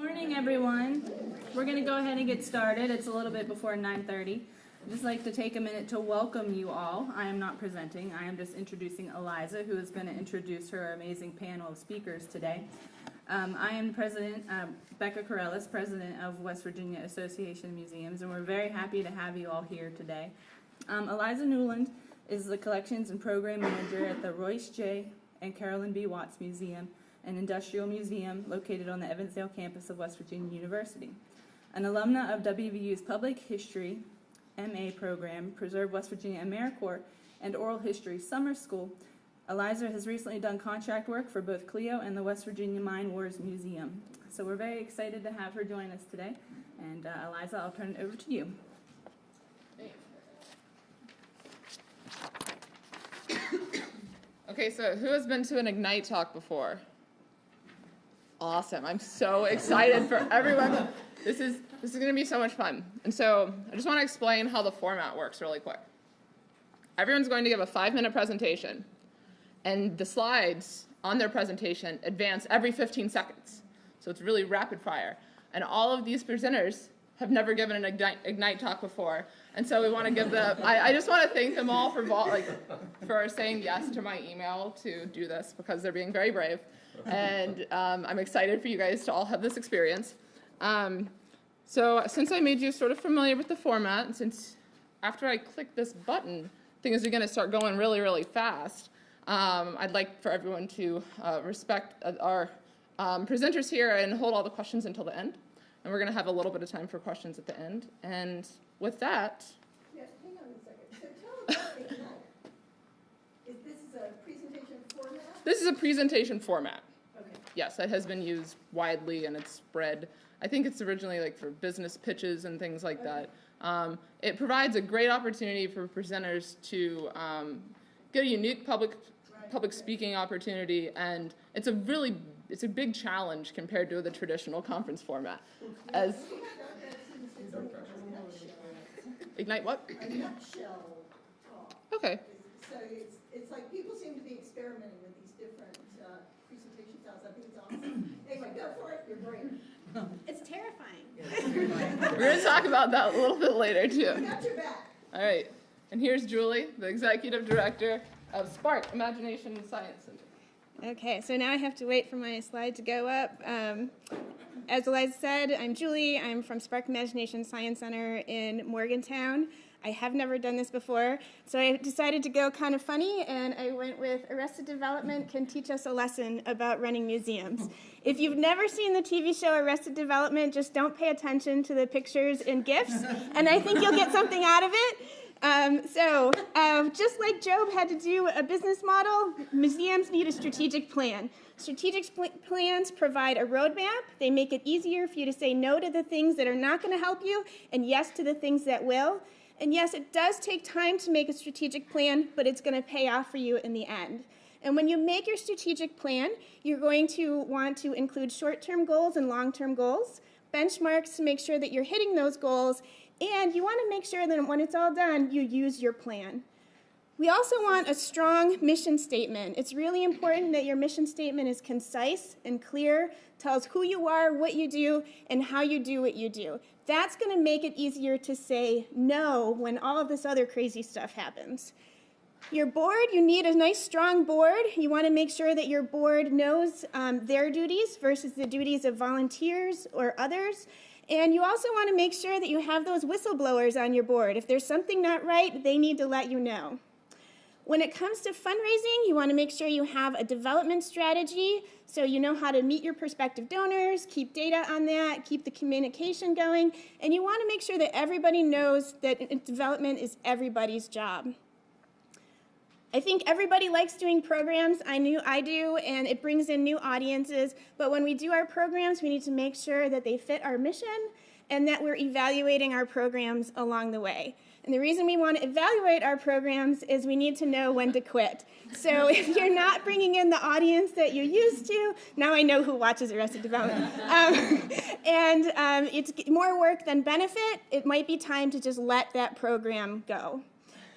Morning, everyone. We're going to go ahead and get started. It's a little bit before 9:30. I'd just like to take a minute to welcome you all. I am not presenting. I am just introducing Eliza, who is going to introduce her amazing panel of speakers today. I am President, Becca Corellis, President of West Virginia Association of Museums, and we're very happy to have you all here today. Eliza Newland is the Collections and Program Manager at the Royce J. and Carolyn B. Watts Museum, an industrial museum located on the Evansdale campus of West Virginia University. An alumna of WVU's Public History MA program, Preserve West Virginia AmeriCorps, and Oral History Summer School, Eliza has recently done contract work for both CLEO and the West Virginia Mine Wars Museum. So we're very excited to have her join us today. And Eliza, I'll turn it over to you. Okay, so who has been to an Ignite talk before? Awesome. I'm so excited for everyone. This is going to be so much fun. And so I just want to explain how the format works really quick. Everyone's going to give a 5-minute presentation, and the slides on their presentation advance every 15 seconds. So it's really rapid fire. And all of these presenters have never given an Ignite talk before. And so we want to give them, I just want to thank them all for saying yes to my email to do this, because they're being very brave. And I'm excited for you guys to all have this experience. So since I made you sort of familiar with the format, and since after I click this button, things are going to start going really, really fast, I'd like for everyone to respect our presenters here and hold all the questions until the end. And we're going to have a little bit of time for questions at the end. And with that... Yes, hang on a second. So tell us about Ignite. This is a presentation format? This is a presentation format. Okay. Yes, it has been used widely and it's spread. I think it's originally for business pitches and things like that. It provides a great opportunity for presenters to get a unique public speaking opportunity, and it's a big challenge compared to the traditional conference format. As Ignite what? A nutshell talk. Okay. So it's like people seem to be experimenting with these different presentation styles. I think it's awesome. Anyway, go for it. You're brave. It's terrifying. We're going to talk about that a little bit later, too. We got your back. All right. And here's Julie, the Executive Director of Spark Imagination Science Center. Okay, so now I have to wait for my slide to go up. As Eliza said, I'm Julie. I'm from Spark Imagination Science Center in Morgantown. I have never done this before, so I decided to go kind of funny, and I went with Arrested Development can teach us a lesson about running museums. If you've never seen the TV show Arrested Development, just don't pay attention to the pictures and GIFs, and I think you'll get something out of it. Just like Job had to do a business model, museums need a strategic plan. Strategic plans provide a roadmap. They make it easier for you to say no to the things that are not going to help you and yes to the things that will. And yes, it does take time to make a strategic plan, but it's going to pay off for you in the end. And when you make your strategic plan, you're going to want to include short-term goals and long-term goals, benchmarks to make sure that you're hitting those goals, and you want to make sure that when it's all done, you use your plan. We also want a strong mission statement. It's really important that your mission statement is concise and clear, tells who you are, what you do, and how you do what you do. That's going to make it easier to say no when all of this other crazy stuff happens. Your board, you need a nice strong board. You want to make sure that your board knows their duties versus the duties of volunteers or others. And you also want to make sure that you have those whistleblowers on your board. If there's something not right, they need to let you know. When it comes to fundraising, you want to make sure you have a development strategy so you know how to meet your prospective donors, keep data on that, keep the communication going, and you want to make sure that everybody knows that development is everybody's job. I think everybody likes doing programs. I do, and it brings in new audiences, but when we do our programs, we need to make sure that they fit our mission and that we're evaluating our programs along the way. And the reason we want to evaluate our programs is we need to know when to quit. So if you're not bringing in the audience that you used to, now I know who watches Arrested Development, it's more work than benefit, it might be time to just let that program go.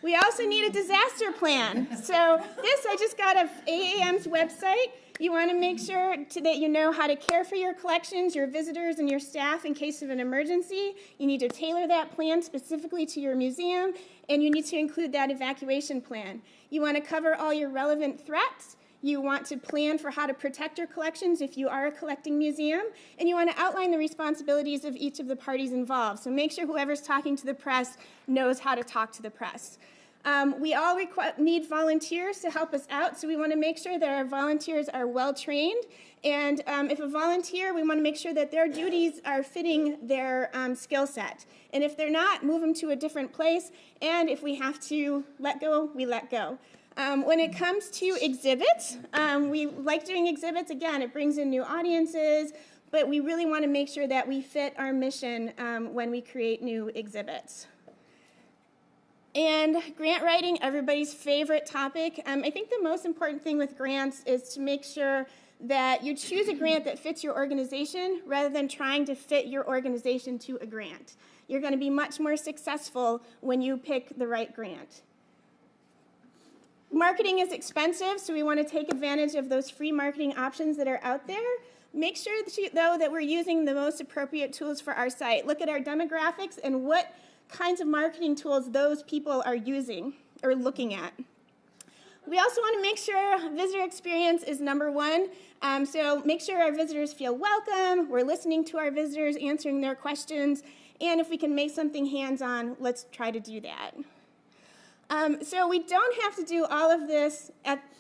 We also need a disaster plan. So this, I just got off AAM's website. You want to make sure that you know how to care for your collections, your visitors, and your staff in case of an emergency. You need to tailor that plan specifically to your museum, and you need to include that evacuation plan. You want to cover all your relevant threats. You want to plan for how to protect your collections if you are a collecting museum, and you want to outline the responsibilities of each of the parties involved. So make sure whoever's talking to the press knows how to talk to the press. We all need volunteers to help us out, so we want to make sure that our volunteers are well-trained. And if a volunteer, we want to make sure that their duties are fitting their skill set. And if they're not, move them to a different place. And if we have to let go, we let go. When it comes to exhibits, we like doing exhibits. Again, it brings in new audiences, but we really want to make sure that we fit our mission when we create new exhibits. And grant writing, everybody's favorite topic. I think the most important thing with grants is to make sure that you choose a grant that fits your organization rather than trying to fit your organization to a grant. You're going to be much more successful when you pick the right grant. Marketing is expensive, so we want to take advantage of those free marketing options that are out there. Make sure, though, that we're using the most appropriate tools for our site. Look at our demographics and what kinds of marketing tools those people are using or looking at. We also want to make sure visitor experience is number one. So make sure our visitors feel welcome, we're listening to our visitors, answering their questions, and if we can make something hands-on, let's try to do that. So we don't have to do all of this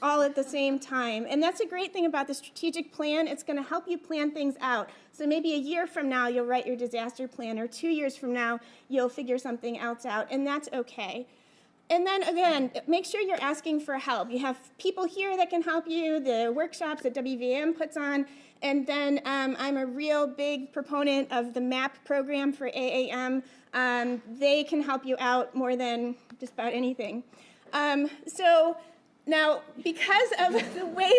all at the same time, and that's a great thing about the strategic plan. It's going to help you plan things out. So maybe a year from now, you'll write your disaster plan, or 2 years from now, you'll figure something else out, and that's okay. And then, again, make sure you're asking for help. You have people here that can help you, the workshops that WVAM puts on, and then I'm a real big proponent of the MAP program for AAM. They can help you out more than just about anything. So now, because of the way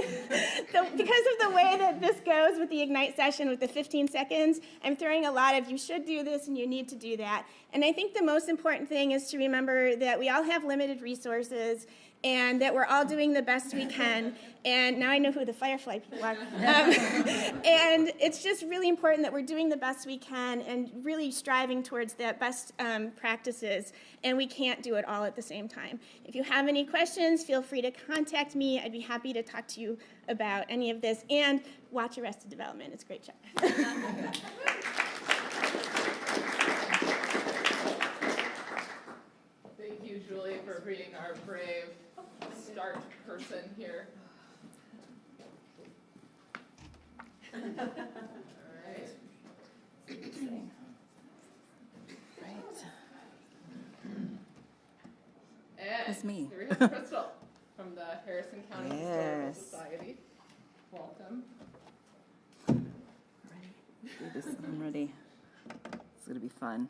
that this goes with the Ignite session with the 15 seconds, I'm throwing a lot of you should do this and you need to do that. And I think the most important thing is to remember that we all have limited resources and that we're all doing the best we can. And now I know who the Firefly people are. And it's just really important that we're doing the best we can and really striving towards the best practices. And we can't do it all at the same time. If you have any questions, feel free to contact me. I'd be happy to talk to you about any of this. And watch Arrested Development. It's a great show. Thank you, Julie, for being our brave start person here. All right. And That's me. here we have Crystal from the Harrison County Historical Yes. Society. Welcome. Ready? Do this. I'm ready. It's going to be fun.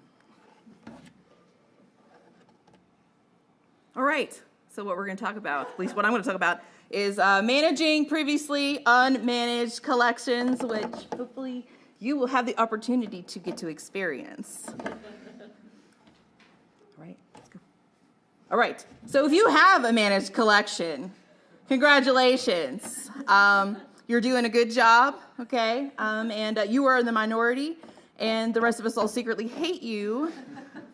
All right. So what we're going to talk about, at least what I'm going to talk about, is managing previously unmanaged collections, which hopefully you will have the opportunity to get to experience. All right, let's go. All right, so if you have a managed collection, congratulations. You're doing a good job, okay? And you are in the minority, and the rest of us all secretly hate you.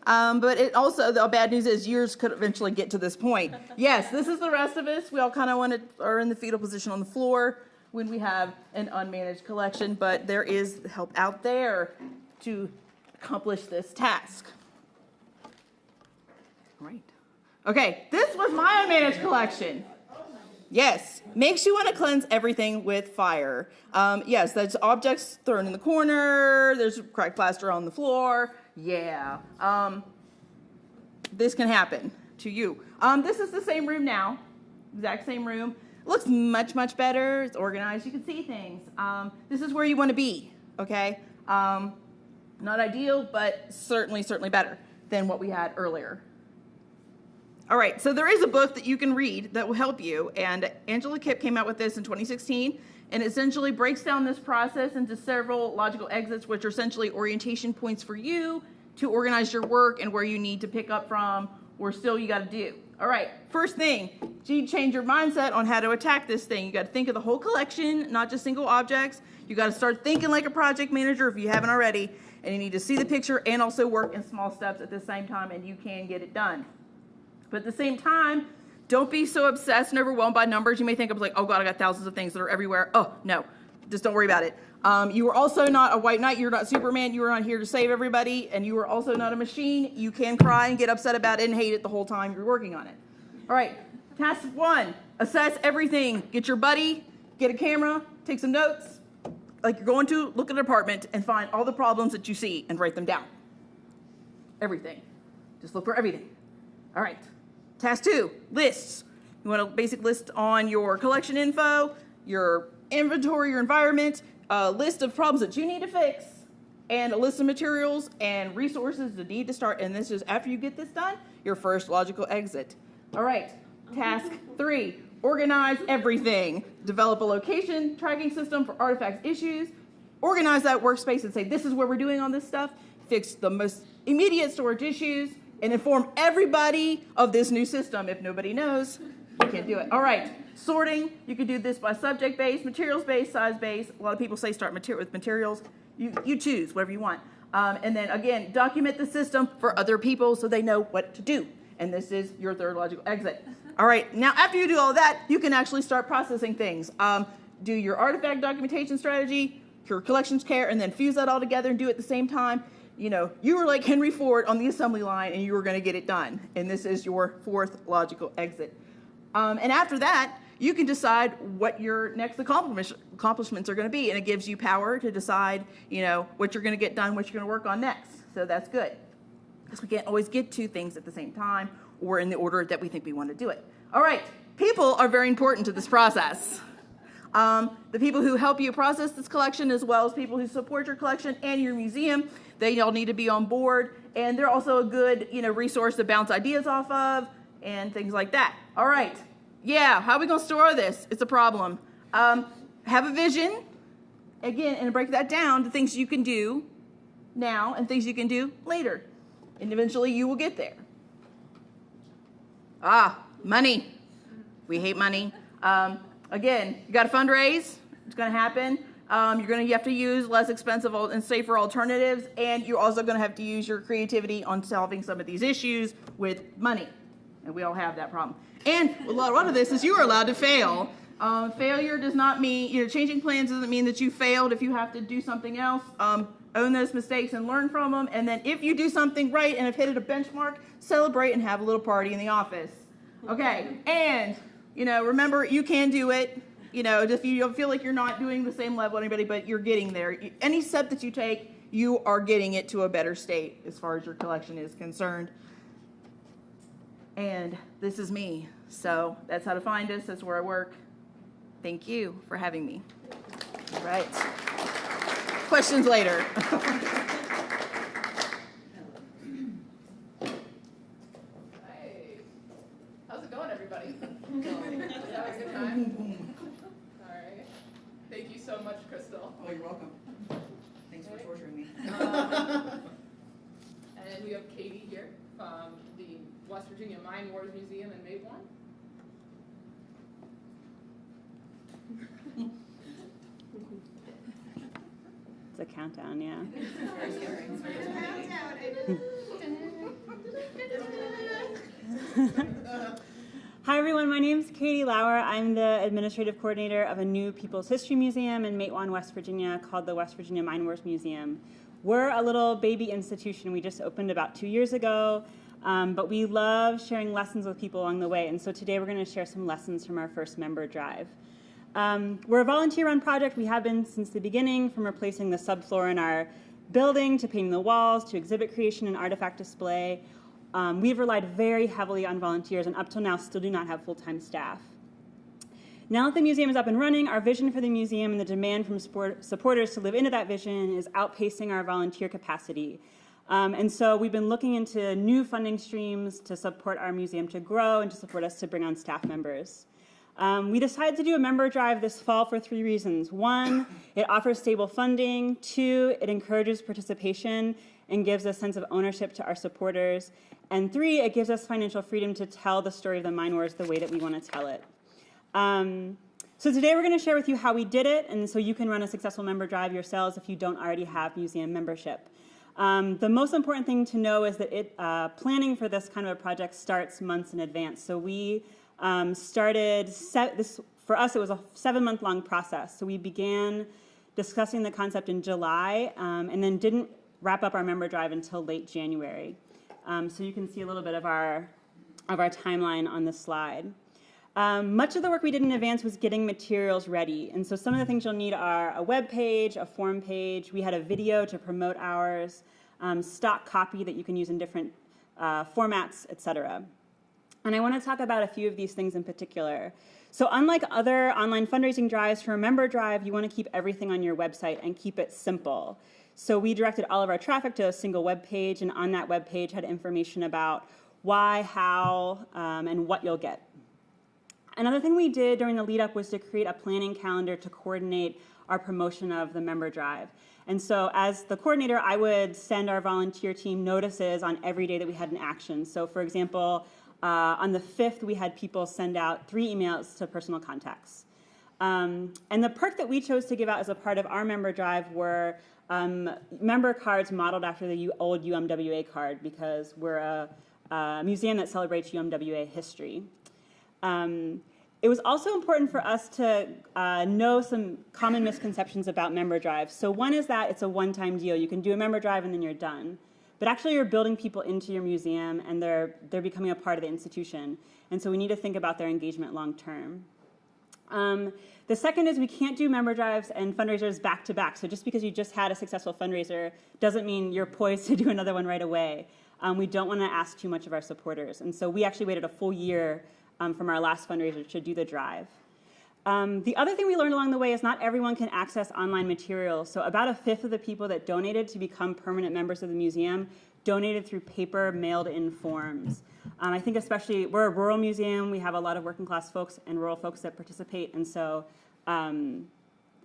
But it also, the bad news is yours could eventually get to this point. Yes, this is the rest of us. We all kind of are in the fetal position on the floor when we have an unmanaged collection, but there is help out there to accomplish this task. Right. Okay, this was my unmanaged collection. Yes, makes you want to cleanse everything with fire. Yes, there's objects thrown in the corner, there's cracked plaster on the floor. Yeah, this can happen to you. This is the same room now, exact same room. It looks much, much better. It's organized. You can see things. This is where you want to be, okay? Not ideal, but certainly better than what we had earlier. All right, so there is a book that you can read that will help you, and Angela Kipp came out with this in 2016, and essentially breaks down this process into several logical exits, which are essentially orientation points for you to organize your work and where you need to pick up from, where still you got to do, All right, first thing, you change your mindset on how to attack this thing. You got to think of the whole collection, not just single objects. You got to start thinking like a project manager if you haven't already, and you need to see the picture and also work in small steps at the same time, and you can get it done. But at the same time, don't be so obsessed and overwhelmed by numbers. You may think, like, oh God, I got thousands of things that are everywhere. Oh, no, just don't worry about it. You are also not a white knight. You're not Superman. You are not here to save everybody. And you are also not a machine. You can cry and get upset about it and hate it the whole time you're working on it. All right, task 1, assess everything. Get your buddy, get a camera, take some notes. Like you're going to look at an apartment and find all the problems that you see and write them down. Everything. Just look for everything. All right. Task 2, lists. You want a basic list on your collection info, your inventory, your environment, a list of problems that you need to fix, and a list of materials and resources that need to start. And this is, after you get this done, your first logical exit. All right, task 3, organize everything. Develop a location tracking system for artifacts issues. Organize that workspace and say, this is where we're doing on this stuff. Fix the most immediate storage issues and inform everybody of this new system. If nobody knows, you can't do it. All right, sorting. You can do this by subject-based, materials-based, size-based. A lot of people say start with materials. You choose whatever you want. And then, again, document the system for other people so they know what to do. And this is your third logical exit. All right, now after you do all that, you can actually start processing things. Do your artifact documentation strategy, your collections care, and then fuse that all together and do it at the same time. You know, you were like Henry Ford on the assembly line and you were going to get it done. And this is your fourth logical exit. And after that, you can decide what your next accomplishments are going to be. And it gives you power to decide, you know, what you're going to get done, what you're going to work on next. So that's good. Because we can't always get two things at the same time or in the order that we think we want to do it. All right, people are very important to this process. The people who help you process this collection, as well as people who support your collection and your museum, they all need to be on board. And they're also a good, you know, resource to bounce ideas off of and things like that. All right, yeah, how are we going to store this? It's a problem. Have a vision, again, and break that down to things you can do now and things you can do later. And eventually you will get there. Money. We hate money. Again, you got to fundraise. It's going to happen. You have to use less expensive and safer alternatives, and you're also going to have to use your creativity on solving some of these issues with money. And we all have that problem. And a lot of this is you are allowed to fail. Failure does not mean, changing plans doesn't mean that you failed if you have to do something else. Own those mistakes and learn from them. And then if you do something right and have hit a benchmark, celebrate and have a little party in the office. Okay, and, remember, you can do it. If you don't feel like you're not doing the same level as anybody, but you're getting there. Any step that you take, you are getting it to a better state as far as your collection is concerned. And this is me. So that's how to find us. That's where I work. Thank you for having me. All right. Questions later. Hey, how's it going, everybody? Having a good time? All right. Thank you so much, Crystal. Oh, you're welcome. Thanks for torturing me. And we have Katey here from the West Virginia Mine Wars Museum in Maplewood. It's a countdown, yeah. Hi everyone, my name is Katey Lauer. I'm the administrative coordinator of a new People's History Museum in Matewan, West Virginia called the West Virginia Mine Wars Museum. We're a little baby institution. We just opened about 2 years ago, but we love sharing lessons with people along the way. And so today we're going to share some lessons from our first member drive. We're a volunteer-run project. We have been since the beginning, from replacing the subfloor in our building to painting the walls to exhibit creation and artifact display. We've relied very heavily on volunteers and up till now still do not have full-time staff. Now that the museum is up and running, our vision for the museum and the demand from supporters to live into that vision is outpacing our volunteer capacity. And so we've been looking into new funding streams to support our museum to grow and to support us to bring on staff members. We decided to do a member drive this fall for 3 reasons. 1, it offers stable funding. 2, it encourages participation and gives a sense of ownership to our supporters. And 3, it gives us financial freedom to tell the story of the Mine Wars the way that we want to tell it. So today we're going to share with you how we did it, and so you can run a successful member drive yourselves if you don't already have museum membership. The most important thing to know is that planning for this kind of a project starts months in advance. So we started, for us it was a 7-month-long process. So we began discussing the concept in July and then didn't wrap up our member drive until late January. So you can see a little bit of our timeline on the slide. Much of the work we did in advance was getting materials ready. And so some of the things you'll need are a web page, a form page. We had a video to promote ours, stock copy that you can use in different formats, etc. And I want to talk about a few of these things in particular. So unlike other online fundraising drives, for a member drive, you want to keep everything on your website and keep it simple. So we directed all of our traffic to a single web page, and on that web page had information about why, how, and what you'll get. Another thing we did during the lead up was to create a planning calendar to coordinate our promotion of the member drive. And so as the coordinator, I would send our volunteer team notices on every day that we had an action. So for example, on the 5th, we had people send out 3 emails to personal contacts. And the perk that we chose to give out as a part of our member drive were member cards modeled after the old UMWA card, because we're a museum that celebrates UMWA history. It was also important for us to know some common misconceptions about member drives. So one is that it's a one-time deal. You can do a member drive and then you're done. But actually you're building people into your museum and they're becoming a part of the institution. And so we need to think about their engagement long term. The second is we can't do member drives and fundraisers back to back. So just because you just had a successful fundraiser doesn't mean you're poised to do another one right away. We don't want to ask too much of our supporters. And so we actually waited a full year from our last fundraiser to do the drive. The other thing we learned along the way is not everyone can access online materials. So about 1/5 of the people that donated to become permanent members of the museum donated through paper mailed-in forms. I think especially, we're a rural museum, we have a lot of working class folks and rural folks that participate, and so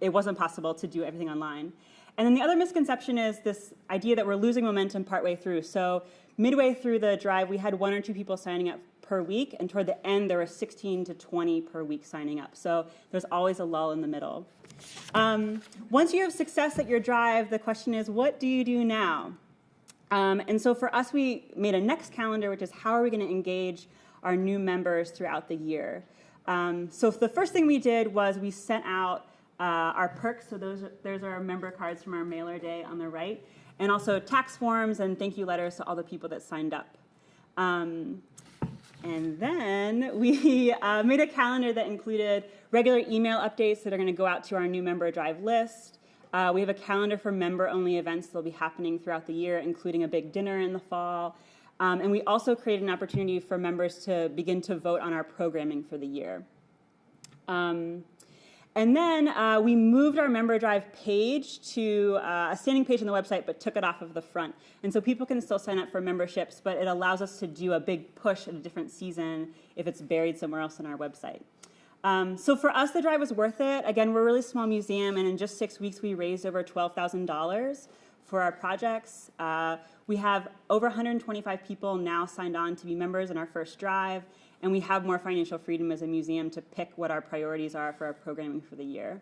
it wasn't possible to do everything online. And then the other misconception is this idea that we're losing momentum partway through. So midway through the drive, we had 1 or 2 people signing up per week, and toward the end there were 16 to 20 per week signing up. So there's always a lull in the middle. Once you have success at your drive, the question is, what do you do now? And so for us, we made a next calendar, which is how are we going to engage our new members throughout the year. So the first thing we did was we sent out our perks. So there's our member cards from our mailer day on the right, and also tax forms and thank you letters to all the people that signed up. And then we made a calendar that included regular email updates that are going to go out to our new member drive list. We have a calendar for member-only events that will be happening throughout the year, including a big dinner in the fall. And we also created an opportunity for members to begin to vote on our programming for the year. And then we moved our member drive page to a standing page on the website, but took it off of the front. And so people can still sign up for memberships, but it allows us to do a big push at a different season if it's buried somewhere else on our website. So for us, the drive was worth it. Again, we're a really small museum, and in just 6 weeks, we raised over $12,000 for our projects. We have over 125 people now signed on to be members in our first drive, and we have more financial freedom as a museum to pick what our priorities are for our programming for the year.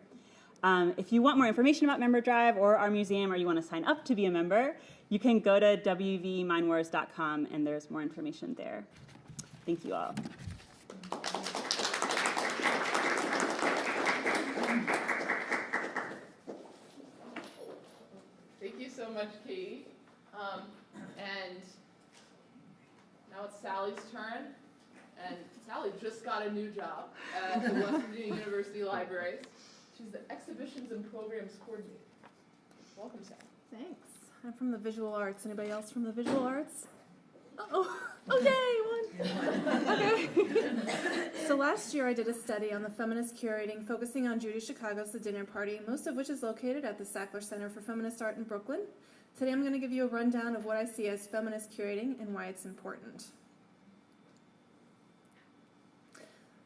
If you want more information about Member Drive or our museum, or you want to sign up to be a member, you can go to WVMinewars.com, and there's more information there. Thank you all. Thank you so much, Katey. And now it's Sally's turn. And Sally just got a new job at the West Virginia University Libraries. She's the Exhibitions and Programs Coordinator. Welcome, Sally. Thanks. I'm from the visual arts. Anybody else from the visual arts? Oh, yay, one. Okay. So last year I did a study on the feminist curating, focusing on Judy Chicago's The Dinner Party, most of which is located at the Sackler Center for Feminist Art in Brooklyn. Today I'm going to give you a rundown of what I see as feminist curating and why it's important.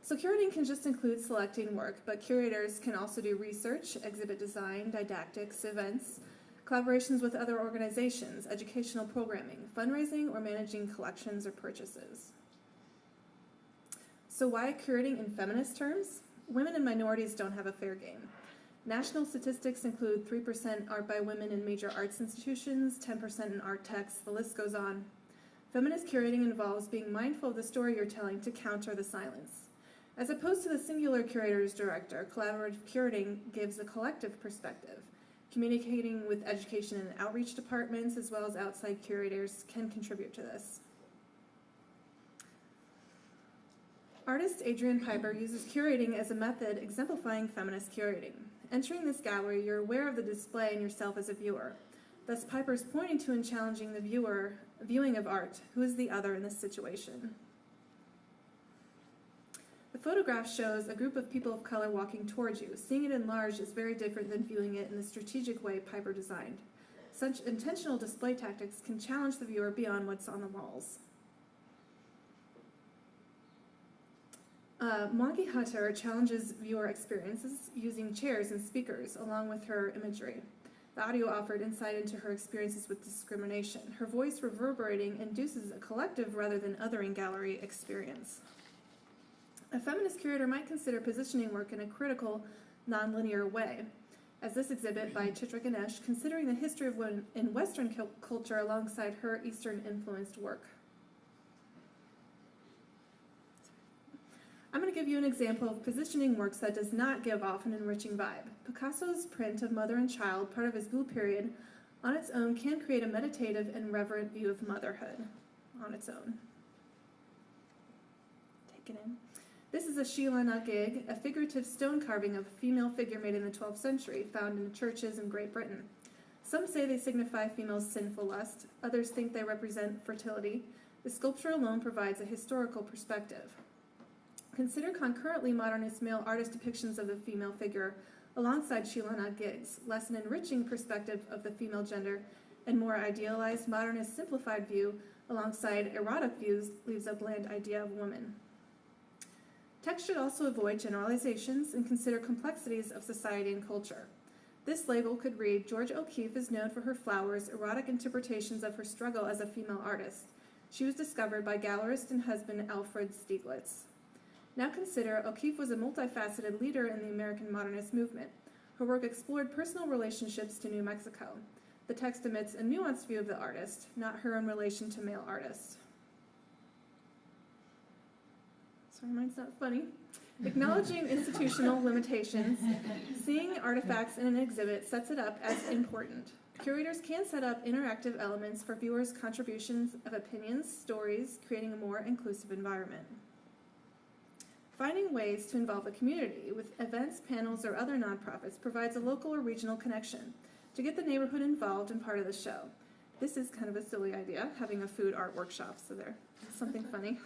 So curating can just include selecting work, but curators can also do research, exhibit design, didactics, events, collaborations with other organizations, educational programming, fundraising, or managing collections or purchases. So why curating in feminist terms? Women and minorities don't have a fair game. National statistics include 3% art by women in major arts institutions, 10% in art texts, the list goes on. Feminist curating involves being mindful of the story you're telling to counter the silence. As opposed to the singular curator's director, collaborative curating gives a collective perspective. Communicating with education and outreach departments as well as outside curators can contribute to this. Artist Adrian Piper uses curating as a method exemplifying feminist curating. Entering this gallery, you're aware of the display and yourself as a viewer. Thus, Piper's pointing to and challenging the viewing of art. Who is the other in this situation? The photograph shows a group of people of color walking towards you. Seeing it enlarged is very different than viewing it in the strategic way Piper designed. Such intentional display tactics can challenge the viewer beyond what's on the walls. Maggie Hutter challenges viewer experiences using chairs and speakers along with her imagery. The audio offered insight into her experiences with discrimination. Her voice reverberating induces a collective rather than othering gallery experience. A feminist curator might consider positioning work in a critical, nonlinear way, as this exhibit by Chitra Ganesh, considering the history of women in Western culture alongside her Eastern-influenced work. I'm going to give you an example of positioning works that does not give off an enriching vibe. Picasso's print of mother and child, part of his Blue Period, on its own can create a meditative and reverent view of motherhood on its own. Take it in. This is a Sheila na gig, a figurative stone carving of a female figure made in the 12th century, found in churches in Great Britain. Some say they signify females' sinful lust, others think they represent fertility. The sculpture alone provides a historical perspective. Consider concurrently modernist male artist depictions of the female figure alongside Sheila na gig's, less an enriching perspective of the female gender and more idealized modernist simplified view alongside erotic views leaves a bland idea of woman. Text should also avoid generalizations and consider complexities of society and culture. This label could read, Georgia O'Keeffe is known for her flowers, erotic interpretations of her struggle as a female artist. She was discovered by gallerist and husband Alfred Stieglitz. Now consider, O'Keeffe was a multifaceted leader in the American modernist movement. Her work explored personal relationships to New Mexico. The text emits a nuanced view of the artist, not her in relation to male artists. Sorry, mine's not funny. Acknowledging institutional limitations, seeing artifacts in an exhibit sets it up as important. Curators can set up interactive elements for viewers' contributions of opinions, stories, creating a more inclusive environment. Finding ways to involve the community with events, panels, or other nonprofits provides a local or regional connection to get the neighborhood involved and part of the show. This is kind of a silly idea, having a food art workshop, so there's something funny.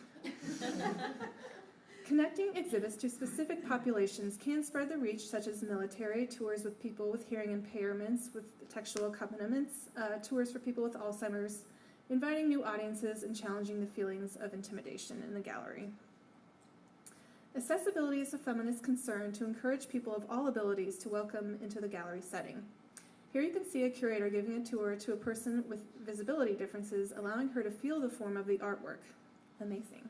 Connecting exhibits to specific populations can spread the reach, such as military, tours with people with hearing impairments, with textual accompaniments, tours for people with Alzheimer's, inviting new audiences and challenging the feelings of intimidation in the gallery. Accessibility is a feminist concern to encourage people of all abilities to welcome into the gallery setting. Here you can see a curator giving a tour to a person with visibility differences, allowing her to feel the form of the artwork. Amazing.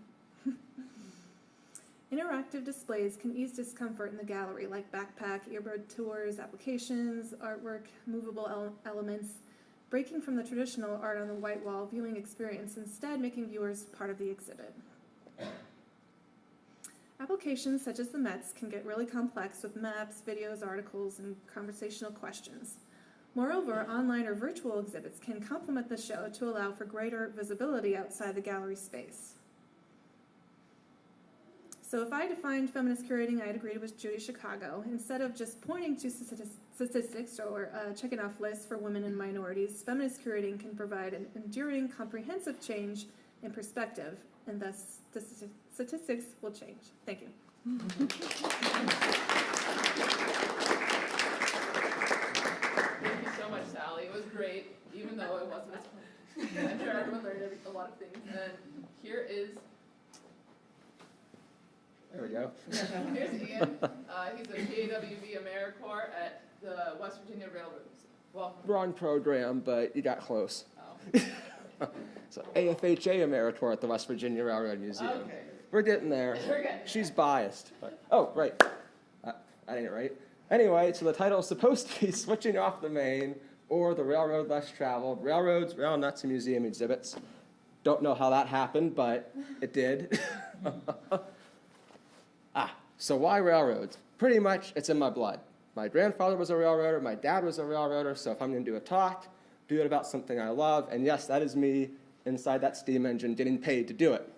Interactive displays can ease discomfort in the gallery, like backpack, earbud tours, applications, artwork, movable elements, breaking from the traditional art on the white wall viewing experience, instead making viewers part of the exhibit. Applications such as the Mets can get really complex with maps, videos, articles, and conversational questions. Moreover, online or virtual exhibits can complement the show to allow for greater visibility outside the gallery space. So if I defined feminist curating, I'd agree with Judy Chicago. Instead of just pointing to statistics or checking off lists for women and minorities, feminist curating can provide an enduring, comprehensive change in perspective, and thus statistics will change. Thank you. Thank you so much, Sally. It was great, even though it wasn't as fun. I'm sure everyone learned a lot of things. And here is... There we go. Here's Ian. He's a PAWV AmeriCorps at the West Virginia Railroad Well, Wrong program, but you got close. oh. So AFHA Emeritor at the West Virginia Railroad Museum. Okay. We're getting there. We're getting She's biased. But, oh, right. That ain't right. Anyway, so the title is supposed to be Switching Off the Main or the Railroad Less Traveled, Railroads, Rail Nuts, and Museum Exhibits. Don't know how that happened, but it did. So why railroads? Pretty much, it's in my blood. My grandfather was a railroader, my dad was a railroader, so if I'm going to do a talk, do it about something I love, and yes, that is me inside that steam engine getting paid to do it.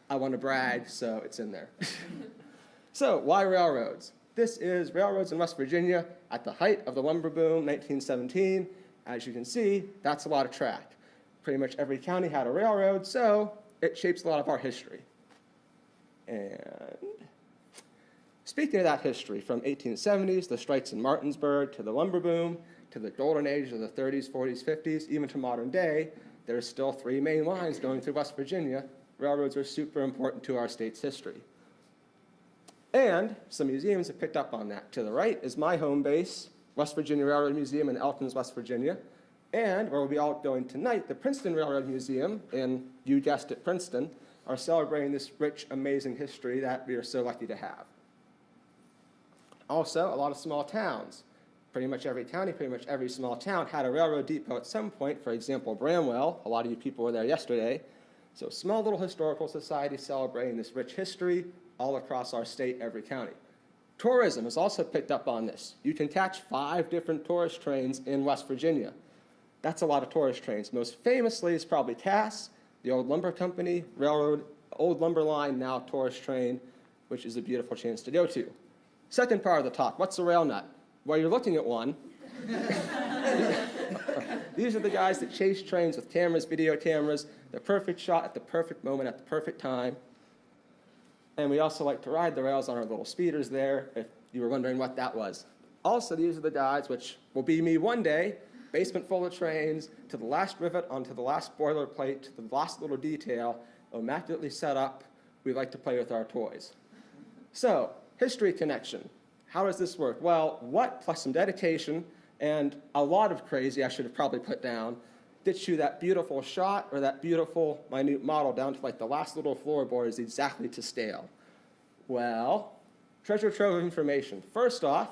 I want to brag, so it's in there. So, why railroads? This is railroads in West Virginia at the height of the lumber boom, 1917. As you can see, that's a lot of track. Pretty much every county had a railroad, so it shapes a lot of our history. And speaking of that history, from 1870s, the strikes in Martinsburg, to the lumber boom, to the golden age of the 30s, 40s, 50s, even to modern day, there's still 3 main lines going through West Virginia. Railroads are super important to our state's history. And some museums have picked up on that. To the right is my home base, West Virginia Railroad Museum in Elkins, West Virginia. And where we'll be all going tonight, the Princeton Railroad Museum, in, you guessed it, Princeton, are celebrating this rich, amazing history that we are so lucky to have. Also, a lot of small towns. Pretty much every county, pretty much every small town had a railroad depot at some point. For example, Bramwell, a lot of you people were there yesterday. So small little historical society celebrating this rich history all across our state, every county. Tourism has also picked up on this. You can catch 5 different tourist trains in West Virginia. That's a lot of tourist trains. Most famously is probably Cass, the old lumber company, railroad, old lumber line, now tourist train, which is a beautiful chance to go to. Second part of the talk, what's a rail nut? Well, you're looking at one. These are the guys that chase trains with cameras, video cameras, the perfect shot at the perfect moment at the perfect time. And we also like to ride the rails on our little speeders there, if you were wondering what that was. Also, these are the guys, which will be me one day, basement full of trains, to the last rivet, onto the last boilerplate, to the last little detail, immaculately set up. We like to play with our toys. So, history connection. How does this work? Well, what plus some dedication and a lot of crazy I should have probably put down gets you that beautiful shot or that beautiful minute model down to like the last little floorboard is exactly to scale. Well, treasure trove of information. First off,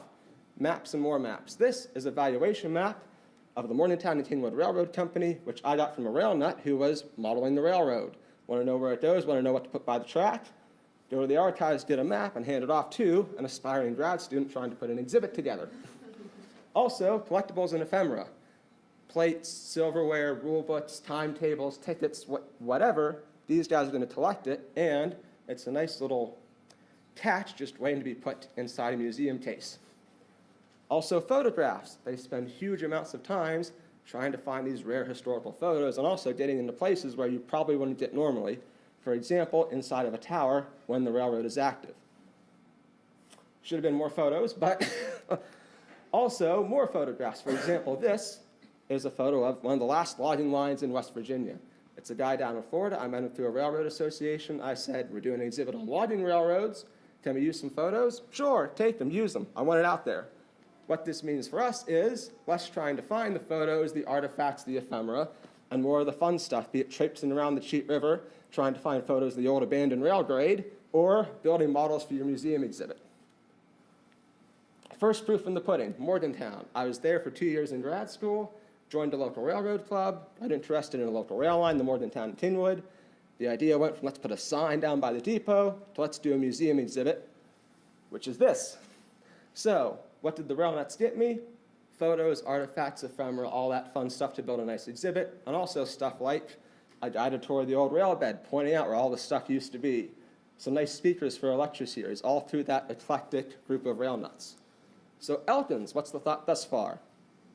maps and more maps. This is a valuation map of the Morgantown and Kingwood Railroad Company, which I got from a rail nut who was modeling the railroad. Want to know where it goes? Want to know what to put by the track? Go to the archives, get a map, and hand it off to an aspiring grad student trying to put an exhibit together. Also, collectibles and ephemera. Plates, silverware, rule books, timetables, tickets, whatever. These guys are going to collect it, and it's a nice little catch just waiting to be put inside a museum case. Also, photographs. They spend huge amounts of time trying to find these rare historical photos and also getting into places where you probably wouldn't get normally. For example, inside of a tower when the railroad is active. Should have been more photos, but also more photographs. For example, this is a photo of one of the last logging lines in West Virginia. It's a guy down in Florida. I met him through a railroad association. I said, we're doing an exhibit on logging railroads. Can we use some photos? Sure, take them, use them. I want it out there. What this means for us is less trying to find the photos, the artifacts, the ephemera, and more of the fun stuff, be it traipsing around the Cheat River, trying to find photos of the old abandoned rail grade, or building models for your museum exhibit. First proof in the pudding, Morgantown. I was there for 2 years in grad school, joined a local railroad club, got interested in a local rail line, the Morgantown and Kingwood. The idea went from let's put a sign down by the depot to let's do a museum exhibit, which is this. So, what did the rail nuts get me? Photos, artifacts, ephemera, all that fun stuff to build a nice exhibit, and also stuff like a guided tour of the old rail bed, pointing out where all the stuff used to be. Some nice speakers for a lecture series, all through that eclectic group of rail nuts. So Elkins, what's the thought thus far?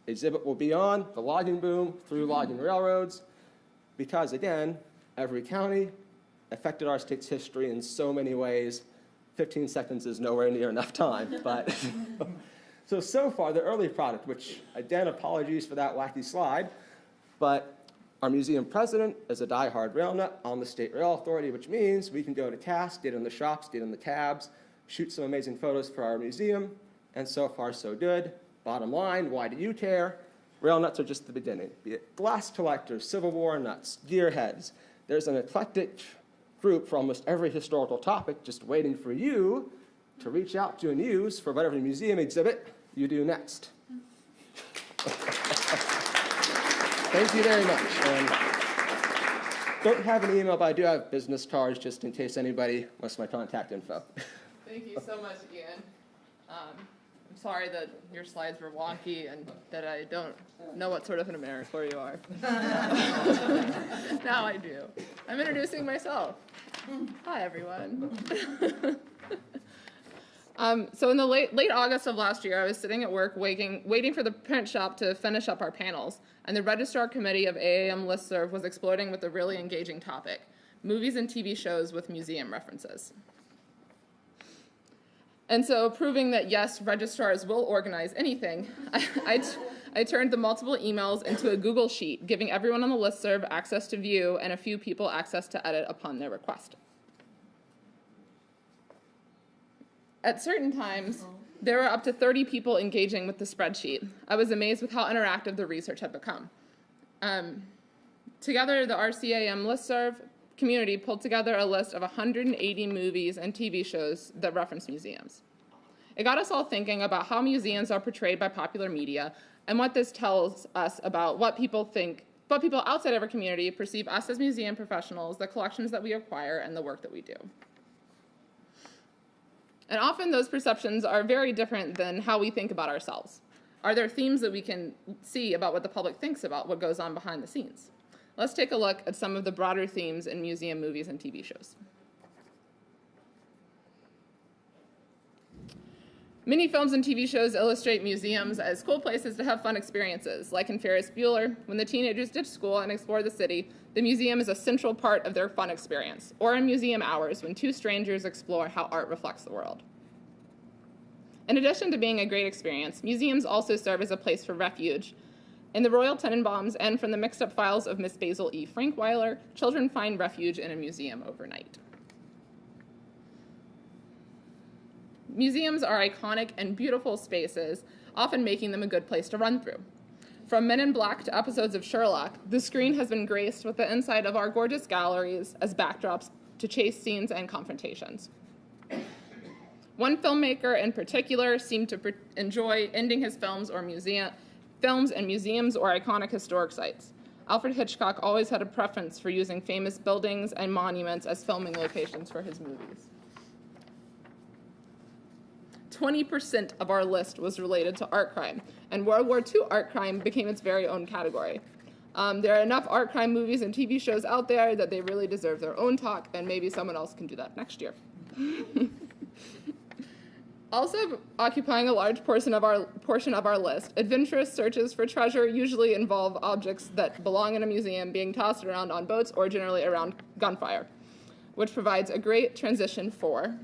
The exhibit will be on the logging boom through logging railroads, because again, every county affected our state's history in so many ways. 15 seconds is nowhere near enough time, but so far the early product, which again, apologies for that wacky slide, but our museum president is a diehard rail nut on the State Rail Authority, which means we can go to Cass, get in the shops, get in the cabs, shoot some amazing photos for our museum, and so far so good. Bottom line, why do you care? Rail nuts are just the beginning, be it glass collectors, Civil War nuts, gearheads. There's an eclectic group for almost every historical topic just waiting for you to reach out to and use for whatever museum exhibit you do next. Thank you very much. And don't have an email, but I do have business cards just in case anybody wants my contact info. Thank you so much, Ian. I'm sorry that your slides were wonky and that I don't know what sort of an AmeriCorps you are. Now I do. I'm introducing myself. Hi, everyone. So in the late August of last year, I was sitting at work waiting for the print shop to finish up our panels, and the Registrar Committee of AAM Listserv was exploding with a really engaging topic: movies and TV shows with museum references. And so, proving that yes, registrars will organize anything, I turned the multiple emails into a Google Sheet, giving everyone on the listserv access to view and a few people access to edit upon their request. At certain times, there were up to 30 people engaging with the spreadsheet. I was amazed with how interactive the research had become. Together, the RCAM listserv community pulled together a list of 180 movies and TV shows that reference museums. It got us all thinking about how museums are portrayed by popular media and what this tells us about what people outside of our community perceive us as museum professionals, the collections that we acquire, and the work that we do. And often those perceptions are very different than how we think about ourselves. Are there themes that we can see about what the public thinks about what goes on behind the scenes? Let's take a look at some of the broader themes in museum movies and TV shows. Many films and TV shows illustrate museums as cool places to have fun experiences. Like in Ferris Bueller, when the teenagers ditch school and explore the city, the museum is a central part of their fun experience. Or in Museum Hours, when two strangers explore how art reflects the world. In addition to being a great experience, museums also serve as a place for refuge. In the Royal Tenenbaums and from the mixed-up files of Miss Basil E. Frankweiler, children find refuge in a museum overnight. Museums are iconic and beautiful spaces, often making them a good place to run through. From Men in Black to episodes of Sherlock, the screen has been graced with the inside of our gorgeous galleries as backdrops to chase scenes and confrontations. One filmmaker in particular seemed to enjoy ending his films in museums or iconic historic sites. Alfred Hitchcock always had a preference for using famous buildings and monuments as filming locations for his movies. 20% of our list was related to art crime, and World War II art crime became its very own category. There are enough art crime movies and TV shows out there that they really deserve their own talk, and maybe someone else can do that next year. Also occupying a large portion of our list, adventurous searches for treasure usually involve objects that belong in a museum being tossed around on boats or generally around gunfire, which provides a great transition for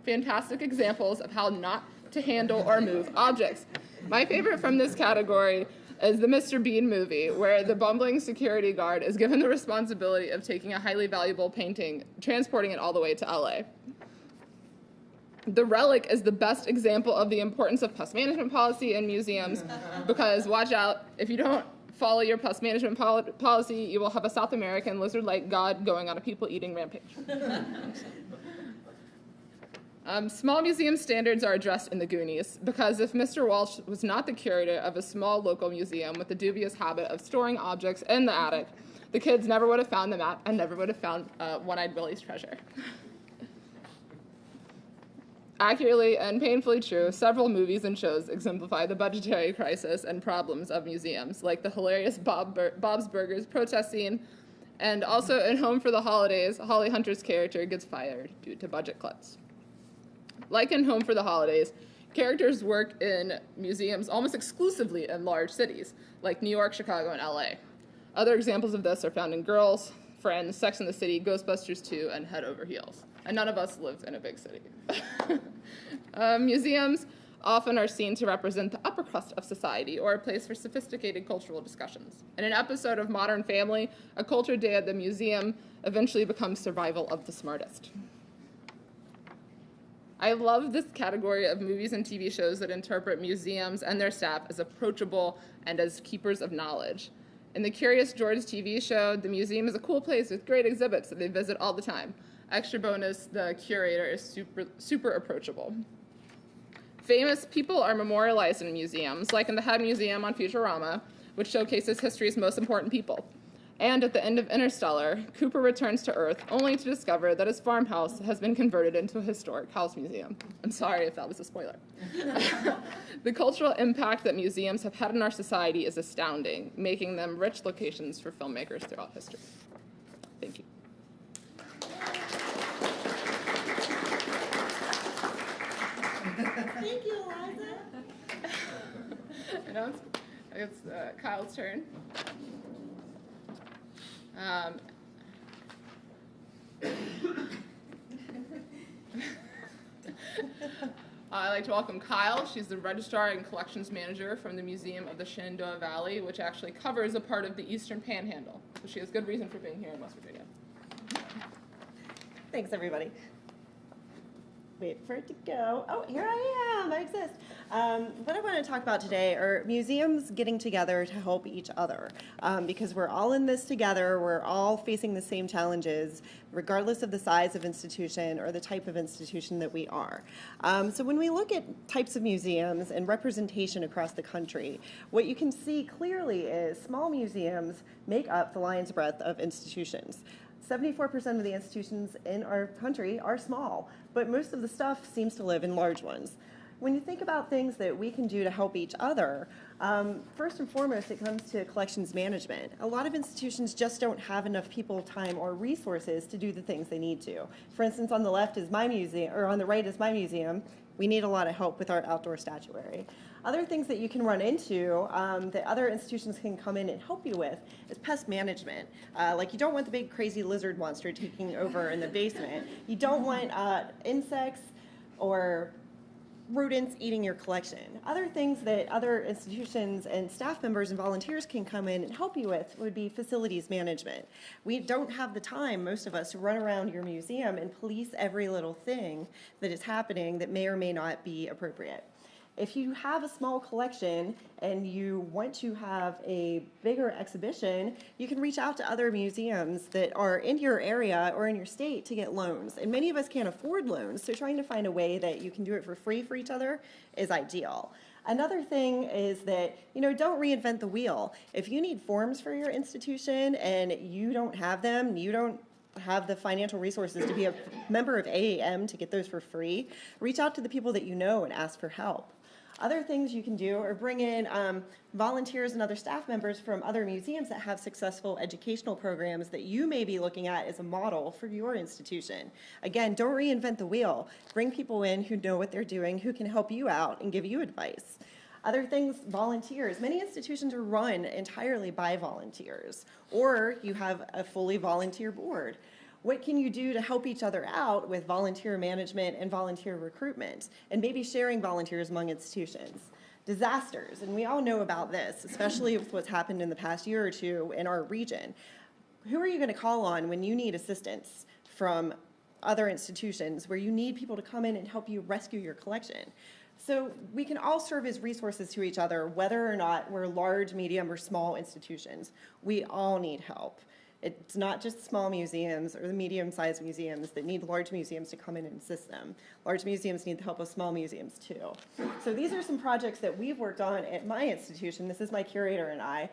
fantastic examples of how not to handle or move objects. My favorite from this category is the Mr. Bean movie, where the bumbling security guard is given the responsibility of taking a highly valuable painting, transporting it all the way to LA. The Relic is the best example of the importance of pest management policy in museums, because watch out, if you don't follow your pest management policy, you will have a South American lizard-like god going on a people-eating rampage. Small museum standards are addressed in The Goonies, because if Mr. Walsh was not the curator of a small local museum with the dubious habit of storing objects in the attic, the kids never would have found the map and never would have found One-Eyed Willie's treasure. Accurately and painfully true, several movies and shows exemplify the budgetary crisis and problems of museums, like the hilarious Bob's Burgers protest scene, and also in Home for the Holidays, Holly Hunter's character gets fired due to budget cuts. Like in Home for the Holidays, characters work in museums almost exclusively in large cities, like New York, Chicago, and LA. Other examples of this are found in Girls, Friends, Sex and the City, Ghostbusters 2, and Head Over Heels. And none of us live in a big city. Museums often are seen to represent the upper crust of society or a place for sophisticated cultural discussions. In an episode of Modern Family, a culture day at the museum eventually becomes survival of the smartest. I love this category of movies and TV shows that interpret museums and their staff as approachable and as keepers of knowledge. In the Curious George TV show, the museum is a cool place with great exhibits that they visit all the time. Extra bonus, the curator is super approachable. Famous people are memorialized in museums, like in the Head Museum on Futurama, which showcases history's most important people. And at the end of Interstellar, Cooper returns to Earth only to discover that his farmhouse has been converted into a historic house museum. I'm sorry if that was a spoiler. The cultural impact that museums have had in our society is astounding, making them rich locations for filmmakers throughout history. Thank you. Thank you, Eliza. Now it's Kyle's turn. I'd like to welcome Kyle. She's the Registrar and Collections Manager from the Museum of the Shenandoah Valley, which actually covers a part of the Eastern Panhandle. So she has good reason for being here in West Virginia. Thanks, everybody. Wait for it to go. Oh, here I am. I exist. What I want to talk about today are museums getting together to help each other, because we're all in this together. We're all facing the same challenges, regardless of the size of institution or the type of institution that we are. So when we look at types of museums and representation across the country, what you can see clearly is small museums make up the lion's breadth of institutions. 74% of the institutions in our country are small, but most of the stuff seems to live in large ones. When you think about things that we can do to help each other, first and foremost, it comes to collections management. A lot of institutions just don't have enough people, time, or resources to do the things they need to. For instance, on the left is my museum, or on the right is my museum. We need a lot of help with our outdoor statuary. Other things that you can run into that other institutions can come in and help you with is pest management. Like you don't want the big crazy lizard monster taking over in the basement. You don't want insects or rodents eating your collection. Other things that other institutions and staff members and volunteers can come in and help you with would be facilities management. We don't have the time, most of us, to run around your museum and police every little thing that is happening that may or may not be appropriate. If you have a small collection and you want to have a bigger exhibition, you can reach out to other museums that are in your area or in your state to get loans. And many of us can't afford loans, so trying to find a way that you can do it for free for each other is ideal. Another thing is that, don't reinvent the wheel. If you need forms for your institution and you don't have them, you don't have the financial resources to be a member of AAM to get those for free, reach out to the people that you know and ask for help. Other things you can do are bring in volunteers and other staff members from other museums that have successful educational programs that you may be looking at as a model for your institution. Again, don't reinvent the wheel. Bring people in who know what they're doing, who can help you out and give you advice. Other things, volunteers. Many institutions are run entirely by volunteers, or you have a fully volunteer board. What can you do to help each other out with volunteer management and volunteer recruitment, and maybe sharing volunteers among institutions? Disasters, and we all know about this, especially with what's happened in the past year or two in our region. Who are you going to call on when you need assistance from other institutions where you need people to come in and help you rescue your collection? So we can all serve as resources to each other, whether or not we're large, medium, or small institutions. We all need help. It's not just small museums or the medium-sized museums that need large museums to come in and assist them. Large museums need the help of small museums too. So these are some projects that we've worked on at my institution. This is my curator and I.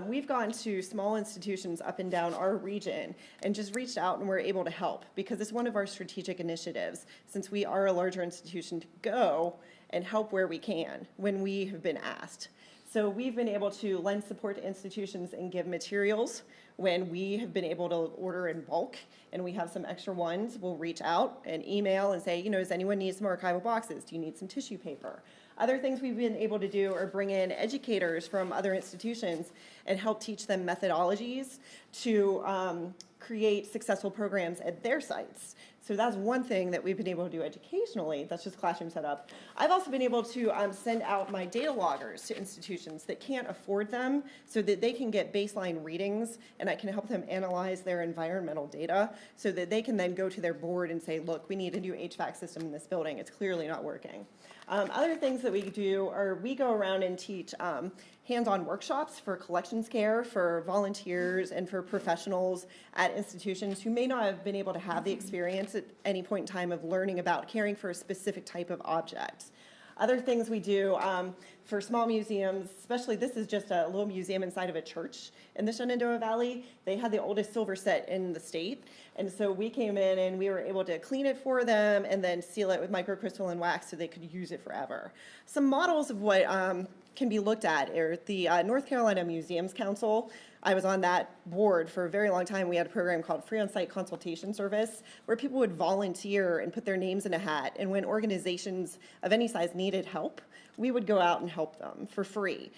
We've gone to small institutions up and down our region and just reached out and we're able to help because it's one of our strategic initiatives since we are a larger institution to go and help where we can when we have been asked. So we've been able to lend support to institutions and give materials when we have been able to order in bulk and we have some extra ones. We'll reach out and email and say, does anyone need some archival boxes? Do you need some tissue paper? Other things we've been able to do are bring in educators from other institutions and help teach them methodologies to create successful programs at their sites. So that's one thing that we've been able to do educationally. That's just classroom setup. I've also been able to send out my data loggers to institutions that can't afford them so that they can get baseline readings, and I can help them analyze their environmental data so that they can then go to their board and say, look, we need a new HVAC system in this building. It's clearly not working. Other things that we do are we go around and teach hands-on workshops for collections care, for volunteers, and for professionals at institutions who may not have been able to have the experience at any point in time of learning about caring for a specific type of object. Other things we do for small museums, especially this is just a little museum inside of a church in the Shenandoah Valley. They had the oldest silver set in the state. And so we came in and we were able to clean it for them and then seal it with microcrystalline wax so they could use it forever. Some models of what can be looked at are the North Carolina Museums Council. I was on that board for a very long time. We had a program called Free On-Site Consultation Service where people would volunteer and put their names in a hat. And when organizations of any size needed help, we would go out and help them for free.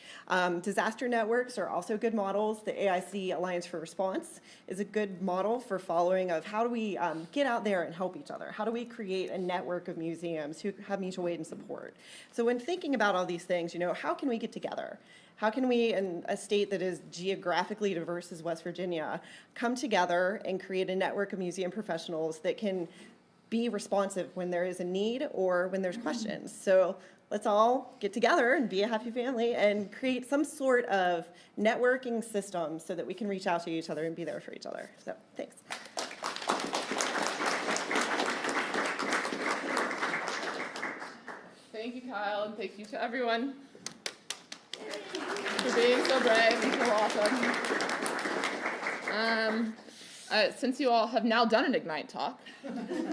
Disaster networks are also good models. The AIC Alliance for Response is a good model for following of how do we get out there and help each other? How do we create a network of museums who have mutual aid and support? So when thinking about all these things, how can we get together? How can we, in a state that is geographically diverse as West Virginia, come together and create a network of museum professionals that can be responsive when there is a need or when there's questions? So let's all get together and be a happy family and create some sort of networking system so that we can reach out to each other and be there for each other. So thanks. Thank you, Kyle, and thank you to everyone for being so brave and so awesome. Since you all have now done an Ignite talk,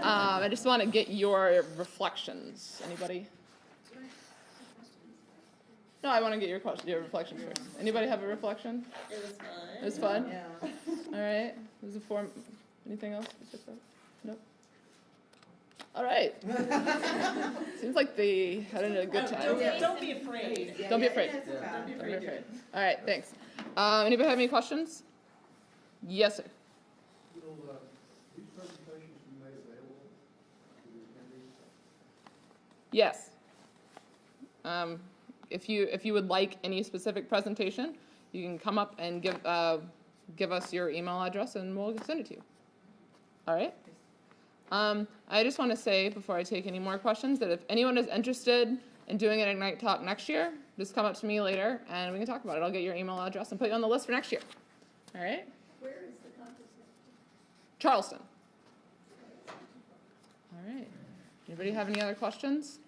I just want to get your reflections. Anybody? No, I want to get your reflections first. Anybody have a reflection? It was fun. It was fun? Yeah. All right. Was it form? Anything else? Nope. All right. Seems like they had a good time. Don't be afraid. Don't be afraid. Don't be Don't be afraid. afraid. All right, thanks. Anybody have any questions? Yes, sir. Will these presentations be made available to the attendees? Yes. If you would like any specific presentation, you can come up and give us your email address and we'll send it to you. All right. I just want to say before I take any more questions that if anyone is interested in doing an Ignite talk next year, just come up to me later and we can talk about it. I'll get your email address and put you on the list for next year. All right. Where is the contest? Charleston. All right. Anybody have any other questions?